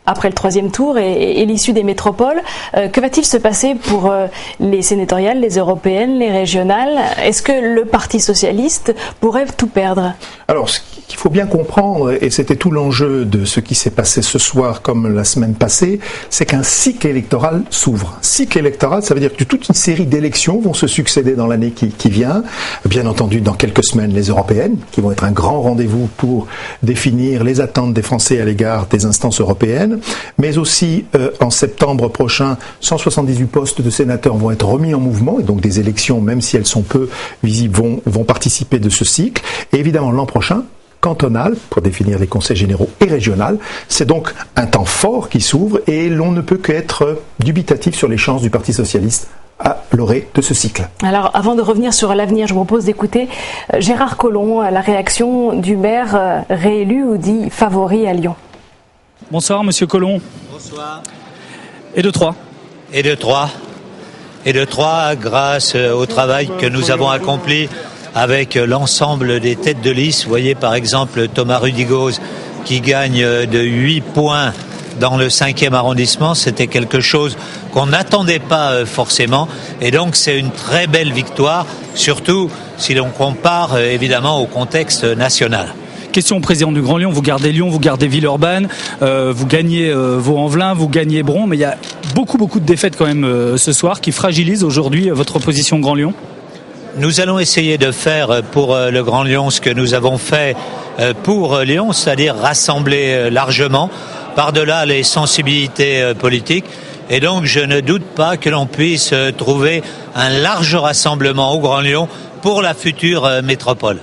après le 3e tour et l'issue des métropoles, que va-t-il se passer pour les sénatoriales, les européennes, les régionales? Est-ce que le Parti socialiste pourrait tout perdre? Alors, ce qu'il faut bien comprendre, et c'était tout l'enjeu de ce qui s'est passé ce soir comme la semaine passée, c'est qu'un cycle électoral s'ouvre. Cycle électoral, ça veut dire que toute une série d'élections vont se succéder dans l'année qui vient. Bien entendu, dans quelques semaines, les européennes, qui vont être un grand rendez-vous pour définir les attentes des Français à l'égard des instances européennes. Mais aussi, en septembre prochain, 178 postes de sénateurs vont être remis en mouvement, et donc des élections, même si elles sont peu visibles, vont participer de ce cycle. Et évidemment, l'an prochain, cantonal, pour définir les conseils généraux, et régional. C'est donc un temps fort qui s'ouvre, et l'on ne peut qu'être dubitatif sur les chances du Parti socialiste à l'orée de ce cycle. Alors, avant de revenir sur l'avenir, je vous propose d'écouter Gérard Collomb, la réaction du maire réélu ou dit favori à Lyon. Bonsoir, monsieur Collomb. Bonsoir. Et de Troyes. Et de Troyes. Et de Troyes, grâce au travail que nous avons accompli avec l'ensemble des têtes de liste. Vous voyez par exemple Thomas Rudigoz qui gagne de 8 points dans le 5e arrondissement. C'était quelque chose qu'on n'attendait pas forcément. Et donc c'est une très belle victoire, surtout si l'on compare évidemment au contexte national. Question au président du Grand Lyon, vous gardez Lyon, vous gardez Villeurbanne, vous gagnez Vaux-en-Velin, vous gagnez Bron, mais il y a beaucoup de défaites quand même ce soir qui fragilisent aujourd'hui votre position Grand Lyon. Nous allons essayer de faire pour le Grand Lyon ce que nous avons fait pour Lyon, c'est-à-dire rassembler largement par-delà les sensibilités politiques. Et donc je ne doute pas que l'on puisse trouver un large rassemblement au Grand Lyon pour la future métropole.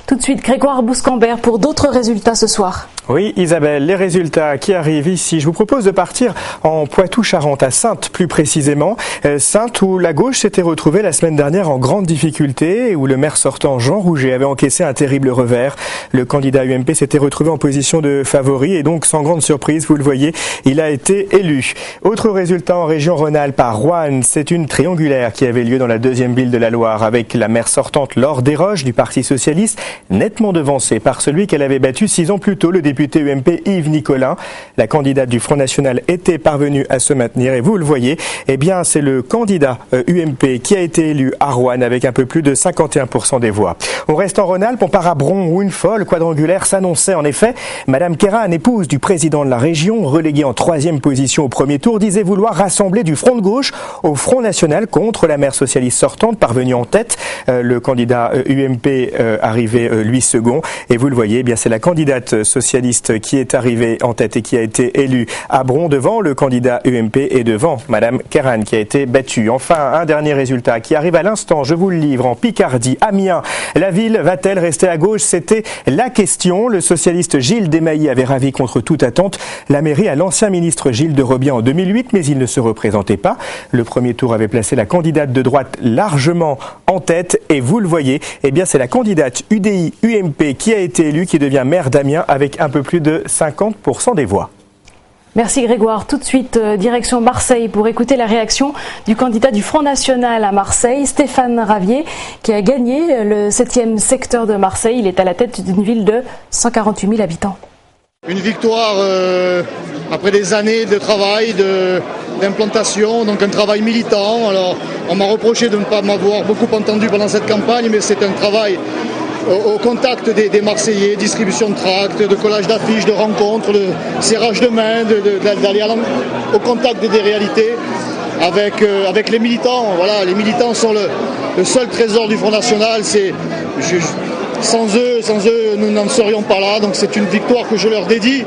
Tout de suite, Grégoire Bouscambert pour d'autres résultats ce soir. Oui, Isabelle, les résultats qui arrivent ici. Je vous propose de partir en Poitou-Charentes, à Saintes plus précisément. Saintes où la gauche s'était retrouvée la semaine dernière en grande difficulté et où le maire sortant Jean Rouget avait encaissé un terrible revers. Le candidat UMP s'était retrouvé en position de favori et donc sans grande surprise, vous le voyez, il a été élu. Autre résultat en région Rhône-Alpes à Roanne, c'est une triangulaire qui avait lieu dans la deuxième ville de la Loire avec la maire sortante Laure Desroches du Parti socialiste, nettement devancée par celui qu'elle avait battu 6 ans plus tôt, le député UMP Yves Nicolin. La candidate du Front National était parvenue à se maintenir et vous le voyez, eh bien c'est le candidat UMP qui a été élu à Roanne avec un peu plus de 51% des voix. On reste en Rhône-Alpes, on part à Bron où une folle quadrangulaire s'annonçait en effet. Madame Kéran, épouse du président de la région, reléguée en 3e position au premier tour, disait vouloir rassembler du front de gauche au Front National contre la maire socialiste sortante, parvenue en tête. Le candidat UMP arrivé lui second et vous le voyez, eh bien c'est la candidate socialiste qui est arrivée en tête et qui a été élue à Bron devant le candidat UMP et devant Madame Kéran qui a été battue. Enfin, un dernier résultat qui arrive à l'instant, je vous le livre, en Picardie, Amiens. La ville va-t-elle rester à gauche? C'était la question. Le socialiste Gilles Desmailly avait ravi contre toute attente la mairie à l'ancien ministre Gilles de Robien en 2008, mais il ne se représentait pas. Le premier tour avait placé la candidate de droite largement en tête et vous le voyez, eh bien c'est la candidate UDI UMP qui a été élue, qui devient maire d'Amiens avec un peu plus de 50% des voix. Merci Grégoire. Tout de suite, direction Marseille pour écouter la réaction du candidat du Front National à Marseille, Stéphane Ravier, qui a gagné le 7e secteur de Marseille. Il est à la tête d'une ville de 148 000 habitants. Une victoire après des années de travail, d'implantation, donc un travail militant. Alors, on m'a reproché de ne pas m'avoir beaucoup entendu pendant cette campagne, mais c'est un travail au contact des Marseillais, distribution de tracts, de collage d'affiches, de rencontres, de serrage de main, d'aller au contact des réalités avec les militants. Voilà, les militants sont le seul trésor du Front National. Sans eux, nous n'en serions pas là. Donc c'est une victoire que je leur dédie.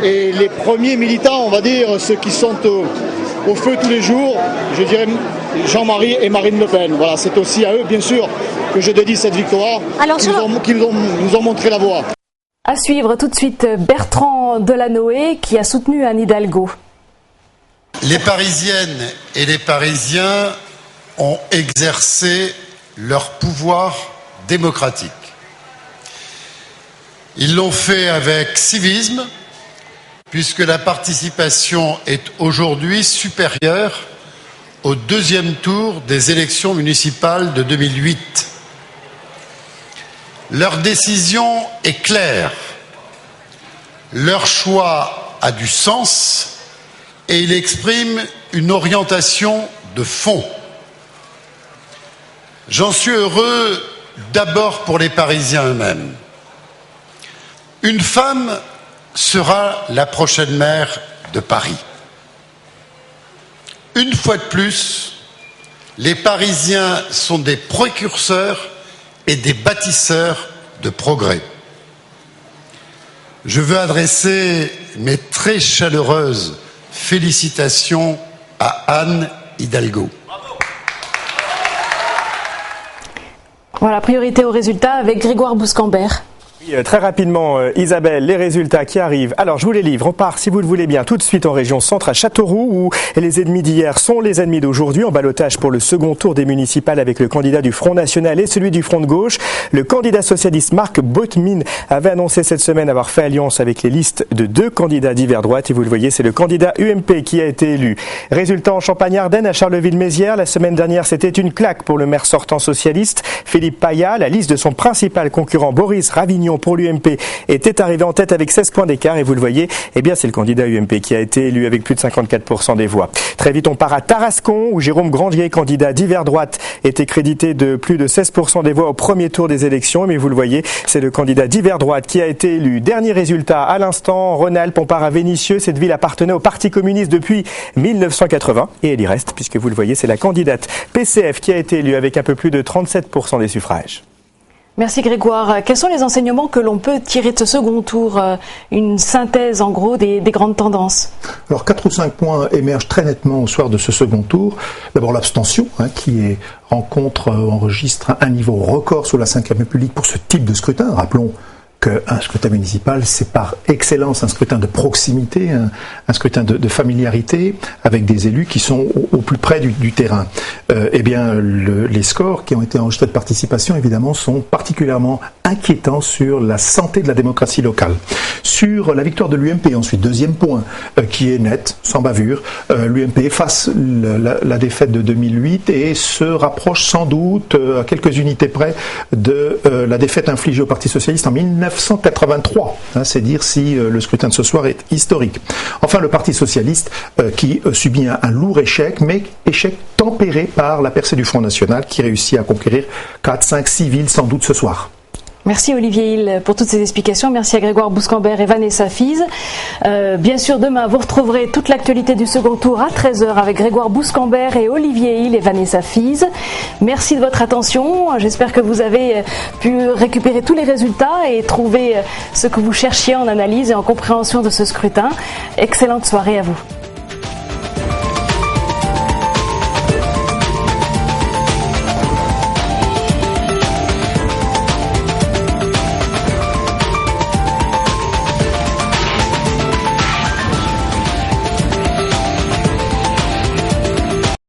Et les premiers militants, on va dire, ceux qui sont au feu tous les jours, je dirais Jean-Marie et Marine Le Pen. Voilà, c'est aussi à eux, bien sûr, que je dédie cette victoire. Alors, qui nous ont montré la voie. À suivre tout de suite Bertrand Delanoë qui a soutenu Anne Hidalgo. Les Parisiennes et les Parisiens ont exercé leur pouvoir démocratique. Ils l'ont fait avec civisme, puisque la participation est aujourd'hui supérieure au 2e tour des élections municipales de 2008. Leur décision est claire, leur choix a du sens et il exprime une orientation de fond. J'en suis heureux d'abord pour les Parisiens eux-mêmes. Une femme sera la prochaine maire de Paris. Une fois de plus, les Parisiens sont des précurseurs et des bâtisseurs de progrès. Je veux adresser mes très chaleureuses félicitations à Anne Hidalgo. Voilà, priorité aux résultats avec Grégoire Bouscambert. Très rapidement, Isabelle, les résultats qui arrivent. Alors, je vous les livre. On part, si vous le voulez bien, tout de suite en région centre à Châteauroux, où les ennemis d'hier sont les ennemis d'aujourd'hui, en ballottage pour le second tour des municipales avec le candidat du Front National et celui du Front de gauche. Le candidat socialiste Marc Bothmin avait annoncé cette semaine avoir fait alliance avec les listes de 2 candidats divers droite. Et vous le voyez, c'est le candidat UMP qui a été élu. Résultat en Champagne-Ardenne à Charleville-Mézières. La semaine dernière, c'était une claque pour le maire sortant socialiste, Philippe Paya. La liste de son principal concurrent, Boris Ravignon, pour l'UMP était arrivé en tête avec 16 points d'écart et vous le voyez, eh bien c'est le candidat UMP qui a été élu avec plus de 54% des voix. Très vite on part à Tarascon où Jérôme Grandier, candidat divers droite, était crédité de plus de 16% des voix au premier tour des élections, mais vous le voyez, c'est le candidat divers droite qui a été élu. Dernier résultat à l'instant, Rhône-Alpes, on part à Vénissieux, cette ville appartenait au Parti communiste depuis 1980 et elle y reste puisque vous le voyez, c'est la candidate PCF qui a été élue avec un peu plus de 37% des suffrages. Merci Grégoire. Quels sont les enseignements que l'on peut tirer de ce second tour? Une synthèse en gros des grandes tendances. Alors 4 ou 5 points émergent très nettement au soir de ce second tour. D'abord l'abstention qui enregistre un niveau record sous la Ve République pour ce type de scrutin. Rappelons qu'un scrutin municipal, c'est par excellence un scrutin de proximité, un scrutin de familiarité, avec des élus qui sont au plus près du terrain. Eh bien, les scores qui ont été enregistrés de participation, évidemment, sont particulièrement inquiétants sur la santé de la démocratie locale. Sur la victoire de l'UMP, ensuite, deuxième point, qui est net, sans bavure, l'UMP efface la défaite de 2008 et se rapproche sans doute, à quelques unités près, de la défaite infligée au Parti socialiste en 1983. C'est dire si le scrutin de ce soir est historique. Enfin, le Parti socialiste qui subit un lourd échec, mais échec tempéré par la percée du Front National qui réussit à conquérir 4, 5, 6 villes sans doute ce soir. Merci Olivier Hill pour toutes ces explications. Merci à Grégoire Bouscambert et Vanessa Fize. Bien sûr, demain, vous retrouverez toute l'actualité du second tour à 13h avec Grégoire Bouscambert et Olivier Hill et Vanessa Fize. Merci de votre attention. J'espère que vous avez pu récupérer tous les résultats et trouver ce que vous cherchiez en analyse et en compréhension de ce scrutin. Excellente soirée à vous.